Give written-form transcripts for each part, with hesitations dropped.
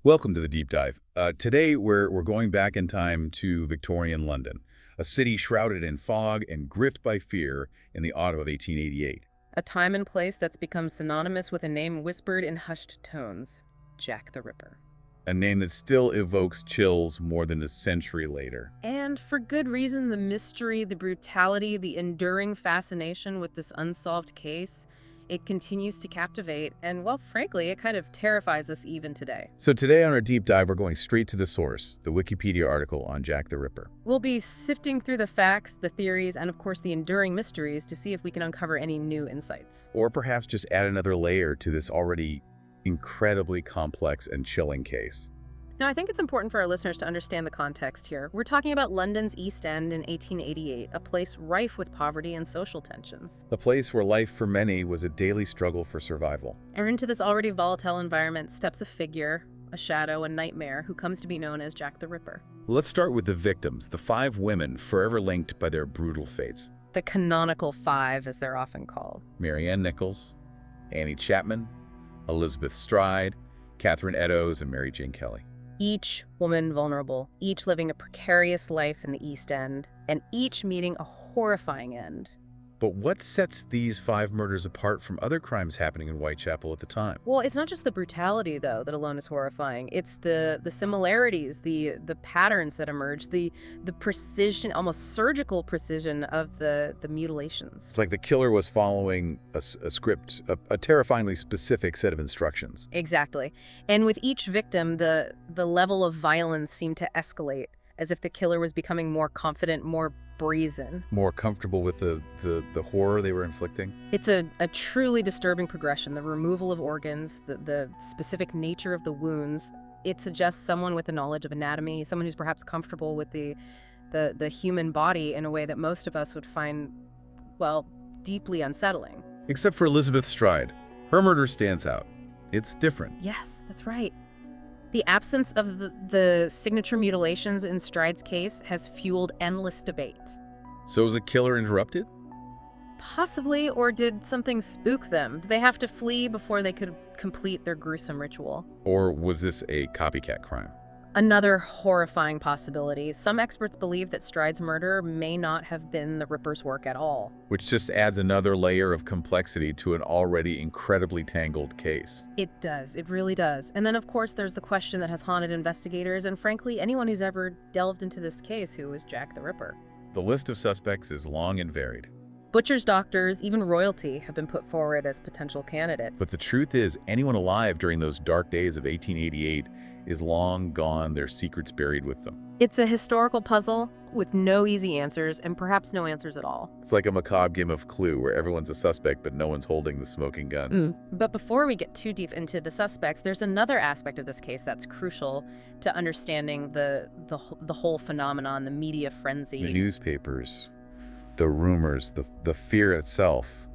Welcome to the deep dive. Today we're going back in time to Victorian London, a city shrouded in fog and gripped by fear in the autumn of 1888. A time and place that's become synonymous with a name whispered in hushed tones, Jack the Ripper. A name that still evokes chills more than a century later. And for good reason, the mystery, the brutality, the enduring fascination with this unsolved case, it continues to captivate, and well, frankly, it kind of terrifies us even today. So today on our deep dive, we're going straight to the source, the Wikipedia article on Jack the Ripper. We'll be sifting through the facts, the theories, and of course the enduring mysteries to see if we can uncover any new insights. Or perhaps just add another layer to this already incredibly complex and chilling case. Now, I think it's important for our listeners to understand the context here. We're talking about London's East End in 1888, a place rife with poverty and social tensions. A place where life for many was a daily struggle for survival. And into this already volatile environment steps a figure, a shadow, a nightmare, who comes to be known as Jack the Ripper. Let's start with the victims, the 5 women forever linked by their brutal fates. The canonical five, as they're often called. Mary Ann Nichols, Annie Chapman, Elizabeth Stride, Catherine Eddowes, and Mary Jane Kelly. Each woman vulnerable, each living a precarious life in the East End, and each meeting a horrifying end. But what sets these 5 murders apart from other crimes happening in Whitechapel at the time? Well, it's not just the brutality, though, that alone is horrifying. It's the similarities, the patterns that emerge, the precision, almost surgical precision of the mutilations. It's like the killer was following a script, a terrifyingly specific set of instructions. Exactly. And with each victim, the level of violence seemed to escalate, as if the killer was becoming more confident, more brazen. More comfortable with the horror they were inflicting? It's a truly disturbing progression. The removal of organs, the specific nature of the wounds. It suggests someone with a knowledge of anatomy, someone who's perhaps comfortable with the human body in a way that most of us would find, well, deeply unsettling. Except for Elizabeth Stride. Her murder stands out. It's different. Yes, that's right. The absence of the signature mutilations in Stride's case has fueled endless debate. So was the killer interrupted? Possibly, or did something spook them? Did they have to flee before they could complete their gruesome ritual? Or was this a copycat crime? Another horrifying possibility. Some experts believe that Stride's murder may not have been the Ripper's work at all. Which just adds another layer of complexity to an already incredibly tangled case. It does. It really does. And then, of course, there's the question that has haunted investigators and, frankly, anyone who's ever delved into this case: who is Jack the Ripper? The list of suspects is long and varied. Butchers, doctors, even royalty have been put forward as potential candidates. But the truth is, anyone alive during those dark days of 1888 is long gone, their secrets buried with them. It's a historical puzzle with no easy answers, and perhaps no answers at all. It's like a macabre game of Clue where everyone's a suspect but no one's holding the smoking gun. But before we get too deep into the suspects, there's another aspect of this case that's crucial to understanding the whole phenomenon, the media frenzy. The newspapers, the rumors, the fear itself,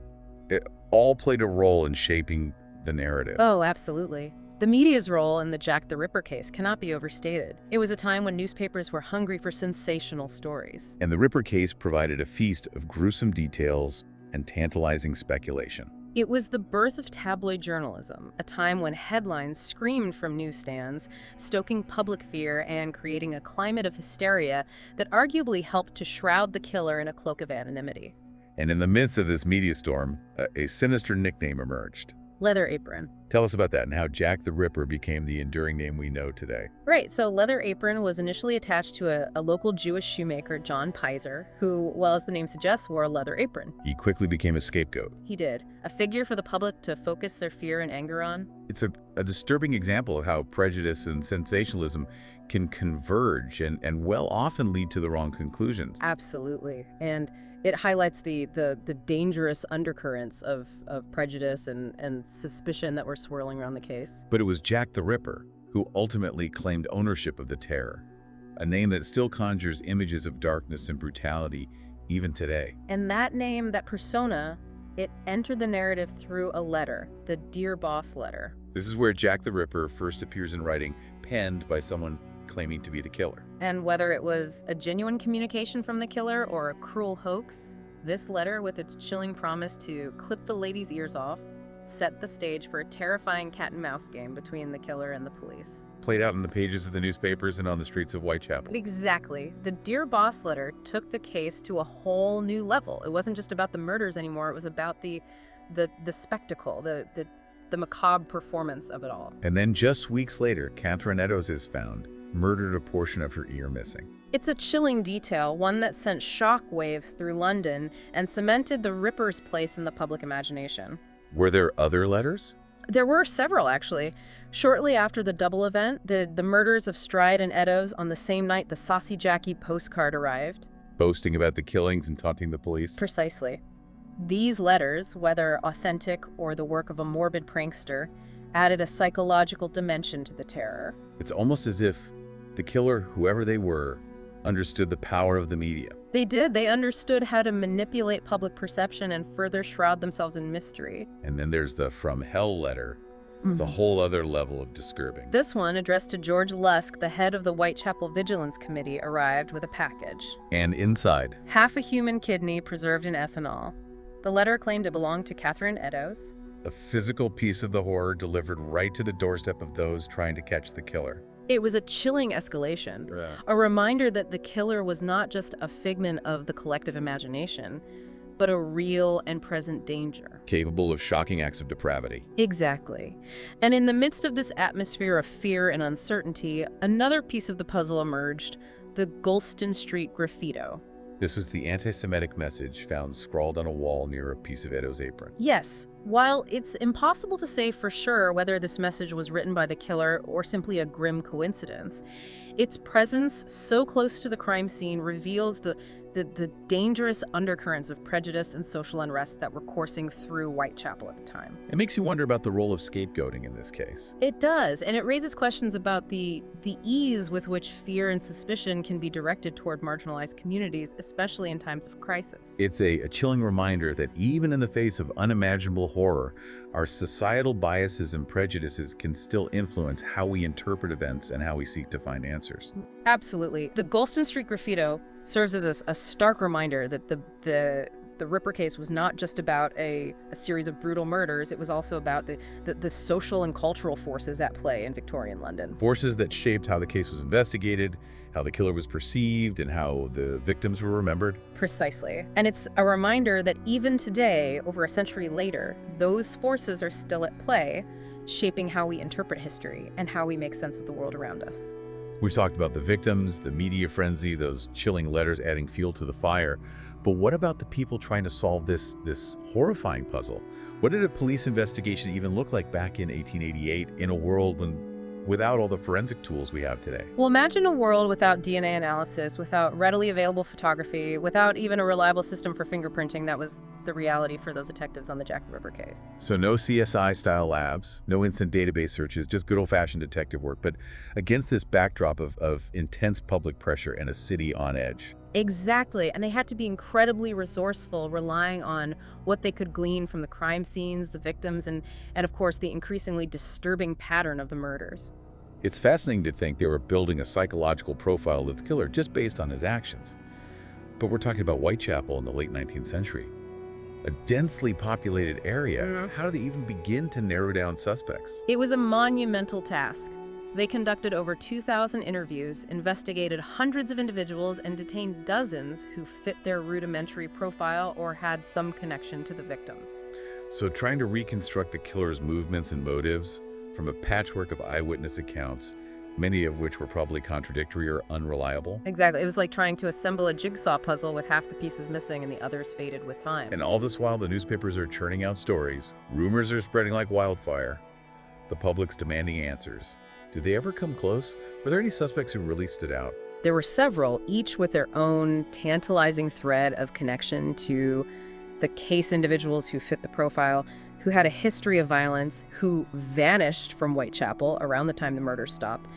it all played a role in shaping the narrative. Oh, absolutely. The media's role in the Jack the Ripper case cannot be overstated. It was a time when newspapers were hungry for sensational stories. And the Ripper case provided a feast of gruesome details and tantalizing speculation. It was the birth of tabloid journalism, a time when headlines screamed from newsstands, stoking public fear and creating a climate of hysteria that arguably helped to shroud the killer in a cloak of anonymity. And in the midst of this media storm, a sinister nickname emerged. Leather Apron. Tell us about that and how Jack the Ripper became the enduring name we know today. Right, so Leather Apron was initially attached to a local Jewish shoemaker, John Pizer, who, well, as the name suggests, wore a leather apron. He quickly became a scapegoat. He did. A figure for the public to focus their fear and anger on. It's a disturbing example of how prejudice and sensationalism can converge and well often lead to the wrong conclusions. Absolutely. And it highlights the dangerous undercurrents of prejudice and suspicion that were swirling around the case. But it was Jack the Ripper who ultimately claimed ownership of the terror, a name that still conjures images of darkness and brutality even today. And that name, that persona, it entered the narrative through a letter, the Dear Boss letter. This is where Jack the Ripper first appears in writing, penned by someone claiming to be the killer. And whether it was a genuine communication from the killer or a cruel hoax, this letter, with its chilling promise to clip the lady's ears off, set the stage for a terrifying cat-and-mouse game between the killer and the police. Played out in the pages of the newspapers and on the streets of Whitechapel. Exactly. The Dear Boss letter took the case to a whole new level. It wasn't just about the murders anymore. It was about the spectacle, the macabre performance of it all. And then just weeks later, Catherine Eddowes is found, murdered, a portion of her ear missing. It's a chilling detail, one that sent shock waves through London and cemented the Ripper's place in the public imagination. Were there other letters? There were several, actually. Shortly after the double event, the murders of Stride and Eddowes, on the same night the Saucy Jackie postcard arrived. Boasting about the killings and taunting the police? Precisely. These letters, whether authentic or the work of a morbid prankster, added a psychological dimension to the terror. It's almost as if the killer, whoever they were, understood the power of the media. They did. They understood how to manipulate public perception and further shroud themselves in mystery. And then there's the From Hell letter. It's a whole other level of disturbing. This one, addressed to George Lusk, the head of the Whitechapel Vigilance Committee, arrived with a package. And inside, Half a human kidney preserved in ethanol. The letter claimed it belonged to Catherine Eddowes. a physical piece of the horror delivered right to the doorstep of those trying to catch the killer. It was a chilling escalation, a reminder that the killer was not just a figment of the collective imagination, but a real and present danger. Capable of shocking acts of depravity. Exactly. And in the midst of this atmosphere of fear and uncertainty, another piece of the puzzle emerged, the Golston Street graffito. This was the anti-Semitic message found scrawled on a wall near a piece of Eddowes' apron. Yes, while it's impossible to say for sure whether this message was written by the killer or simply a grim coincidence, its presence so close to the crime scene reveals the dangerous undercurrents of prejudice and social unrest that were coursing through Whitechapel at the time. It makes you wonder about the role of scapegoating in this case. It does, and it raises questions about the ease with which fear and suspicion can be directed toward marginalized communities, especially in times of crisis. It's a chilling reminder that even in the face of unimaginable horror, our societal biases and prejudices can still influence how we interpret events and how we seek to find answers. Absolutely. The Golston Street graffito serves as a stark reminder that the Ripper case was not just about a series of brutal murders. It was also about the social and cultural forces at play in Victorian London. Forces that shaped how the case was investigated, how the killer was perceived, and how the victims were remembered. Precisely. And it's a reminder that even today, over a century later, those forces are still at play, shaping how we interpret history and how we make sense of the world around us. We've talked about the victims, the media frenzy, those chilling letters adding fuel to the fire. But what about the people trying to solve this horrifying puzzle? What did a police investigation even look like back in 1888 in a world without all the forensic tools we have today? Well, imagine a world without DNA analysis, without readily available photography, without even a reliable system for fingerprinting. That was the reality for those detectives on the Jack the Ripper case. So no CSI-style labs, no instant database searches, just good old-fashioned detective work. But against this backdrop of intense public pressure and a city on edge. Exactly, and they had to be incredibly resourceful, relying on what they could glean from the crime scenes, the victims, and of course the increasingly disturbing pattern of the murders. It's fascinating to think they were building a psychological profile of the killer just based on his actions. But we're talking about Whitechapel in the late 19th century. A densely populated area. How do they even begin to narrow down suspects? It was a monumental task. They conducted over 2,000 interviews, investigated hundreds of individuals, and detained dozens who fit their rudimentary profile or had some connection to the victims. So trying to reconstruct the killer's movements and motives from a patchwork of eyewitness accounts, many of which were probably contradictory or unreliable. Exactly. It was like trying to assemble a jigsaw puzzle with half the pieces missing and the others faded with time. And all this while, the newspapers are churning out stories. Rumors are spreading like wildfire. The public's demanding answers. Did they ever come close? Were there any suspects who really stood out? There were several, each with their own tantalizing thread of connection to the case individuals who fit the profile, who had a history of violence, who vanished from Whitechapel around the time the murders stopped.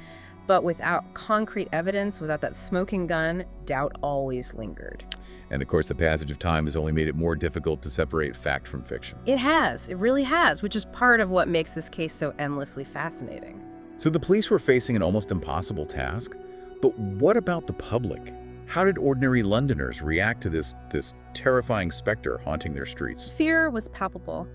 But without concrete evidence, without that smoking gun, doubt always lingered. And of course, the passage of time has only made it more difficult to separate fact from fiction. It has. It really has, which is part of what makes this case so endlessly fascinating. So the police were facing an almost impossible task. But what about the public? How did ordinary Londoners react to this terrifying specter haunting their streets? Fear was palpable.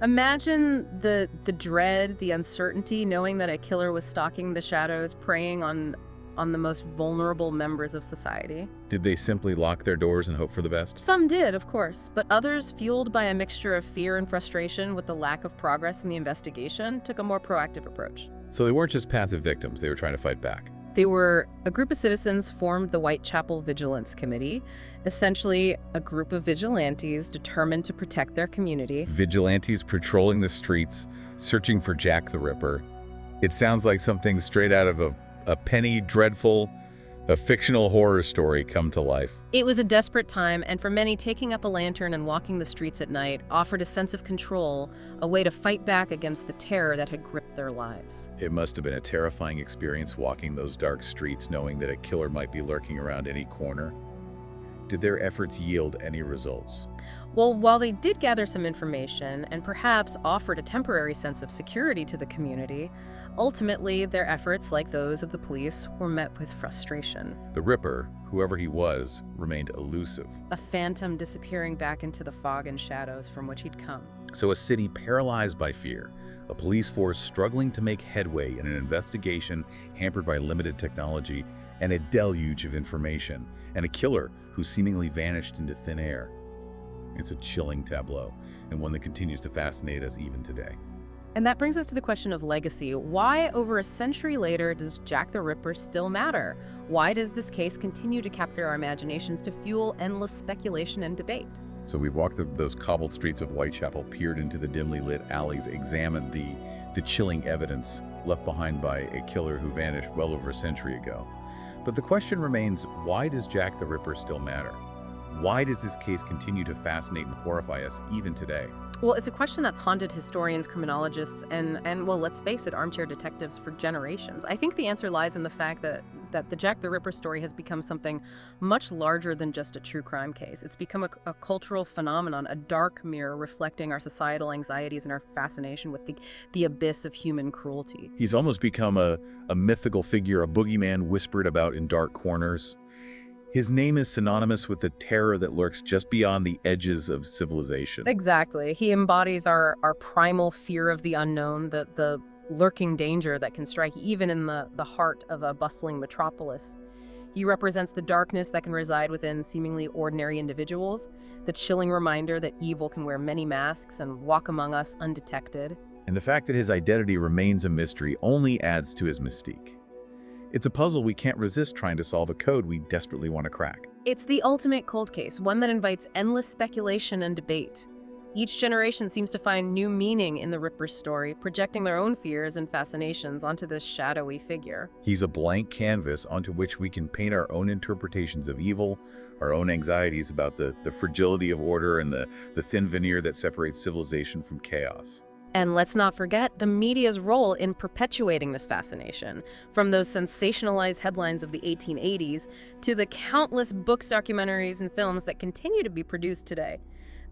Imagine the dread, the uncertainty, knowing that a killer was stalking the shadows, preying on the most vulnerable members of society. Did they simply lock their doors and hope for the best? Some did, of course, but others, fueled by a mixture of fear and frustration with the lack of progress in the investigation, took a more proactive approach. So they weren't just passive victims, they were trying to fight back. They were a group of citizens formed the Whitechapel Vigilance Committee, essentially a group of vigilantes determined to protect their community. Vigilantes patrolling the streets, searching for Jack the Ripper. It sounds like something straight out of a penny dreadful, a fictional horror story come to life. It was a desperate time, and for many, taking up a lantern and walking the streets at night offered a sense of control, a way to fight back against the terror that had gripped their lives. It must have been a terrifying experience walking those dark streets, knowing that a killer might be lurking around any corner. Did their efforts yield any results? Well, while they did gather some information and perhaps offered a temporary sense of security to the community, ultimately their efforts, like those of the police, were met with frustration. The Ripper, whoever he was, remained elusive. A phantom disappearing back into the fog and shadows from which he'd come. So a city paralyzed by fear, a police force struggling to make headway in an investigation hampered by limited technology and a deluge of information, and a killer who seemingly vanished into thin air. It's a chilling tableau, and one that continues to fascinate us even today. And that brings us to the question of legacy. Why, over a century later, does Jack the Ripper still matter? Why does this case continue to capture our imaginations to fuel endless speculation and debate? So we've walked those cobbled streets of Whitechapel, peered into the dimly lit alleys, examined the chilling evidence left behind by a killer who vanished well over a century ago. But the question remains, why does Jack the Ripper still matter? Why does this case continue to fascinate and horrify us even today? Well, it's a question that's haunted historians, criminologists, and well, let's face it, armchair detectives for generations. I think the answer lies in the fact that the Jack the Ripper story has become something much larger than just a true crime case. It's become a cultural phenomenon, a dark mirror reflecting our societal anxieties and our fascination with the abyss of human cruelty. He's almost become a mythical figure, a boogeyman whispered about in dark corners. His name is synonymous with the terror that lurks just beyond the edges of civilization. Exactly. He embodies our primal fear of the unknown, the lurking danger that can strike even in the heart of a bustling metropolis. He represents the darkness that can reside within seemingly ordinary individuals, the chilling reminder that evil can wear many masks and walk among us undetected. And the fact that his identity remains a mystery only adds to his mystique. It's a puzzle we can't resist trying to solve, a code we desperately want to crack. It's the ultimate cold case, one that invites endless speculation and debate. Each generation seems to find new meaning in the Ripper's story, projecting their own fears and fascinations onto this shadowy figure. He's a blank canvas onto which we can paint our own interpretations of evil, our own anxieties about the fragility of order and the thin veneer that separates civilization from chaos. And let's not forget the media's role in perpetuating this fascination, from those sensationalized headlines of the 1880s to the countless books, documentaries, and films that continue to be produced today.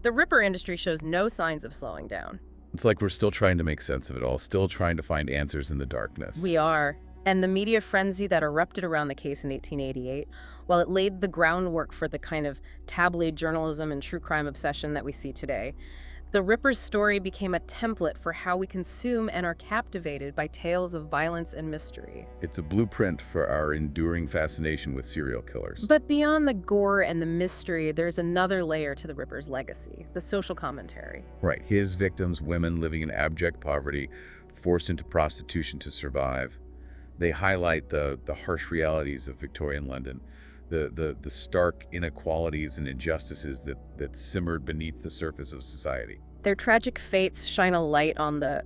The Ripper industry shows no signs of slowing down. It's like we're still trying to make sense of it all, still trying to find answers in the darkness. We are. And the media frenzy that erupted around the case in 1888, while it laid the groundwork for the kind of tabloid journalism and true crime obsession that we see today, the Ripper's story became a template for how we consume and are captivated by tales of violence and mystery. It's a blueprint for our enduring fascination with serial killers. But beyond the gore and the mystery, there's another layer to the Ripper's legacy, the social commentary. Right, his victims, women living in abject poverty, forced into prostitution to survive. They highlight the harsh realities of Victorian London, the stark inequalities and injustices that simmered beneath the surface of society. Their tragic fates shine a light on the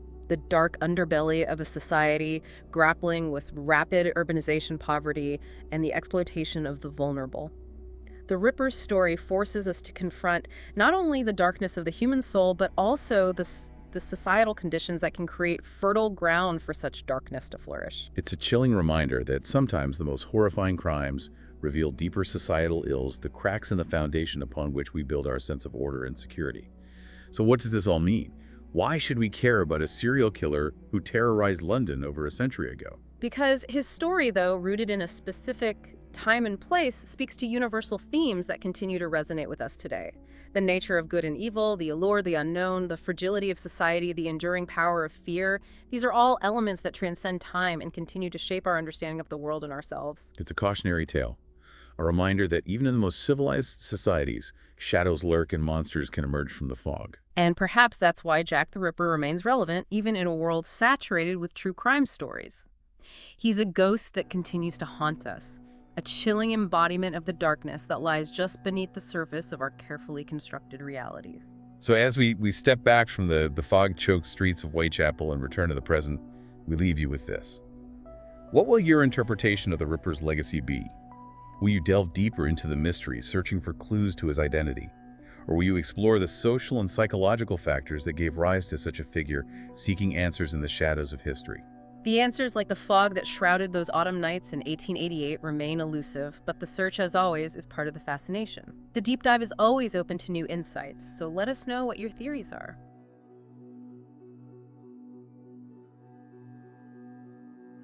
dark underbelly of a society grappling with rapid urbanization, poverty, and the exploitation of the vulnerable. The Ripper's story forces us to confront not only the darkness of the human soul, but also the societal conditions that can create fertile ground for such darkness to flourish. It's a chilling reminder that sometimes the most horrifying crimes reveal deeper societal ills, the cracks in the foundation upon which we build our sense of order and security. So what does this all mean? Why should we care about a serial killer who terrorized London over a century ago? Because his story, though, rooted in a specific time and place speaks to universal themes that continue to resonate with us today. The nature of good and evil, the allure, the unknown, the fragility of society, the enduring power of fear. These are all elements that transcend time and continue to shape our understanding of the world and ourselves. It's a cautionary tale, a reminder that even in the most civilized societies, shadows lurk and monsters can emerge from the fog. And perhaps that's why Jack the Ripper remains relevant, even in a world saturated with true crime stories. He's a ghost that continues to haunt us, a chilling embodiment of the darkness that lies just beneath the surface of our carefully constructed realities. So as we step back from the fog-choked streets of Whitechapel and return to the present, we leave you with this. What will your interpretation of the Ripper's legacy be? Will you delve deeper into the mystery, searching for clues to his identity? Or will you explore the social and psychological factors that gave rise to such a figure, seeking answers in the shadows of history? The answers, like the fog that shrouded those autumn nights in 1888, remain elusive, but the search, as always, is part of the fascination. The deep dive is always open to new insights, so let us know what your theories are.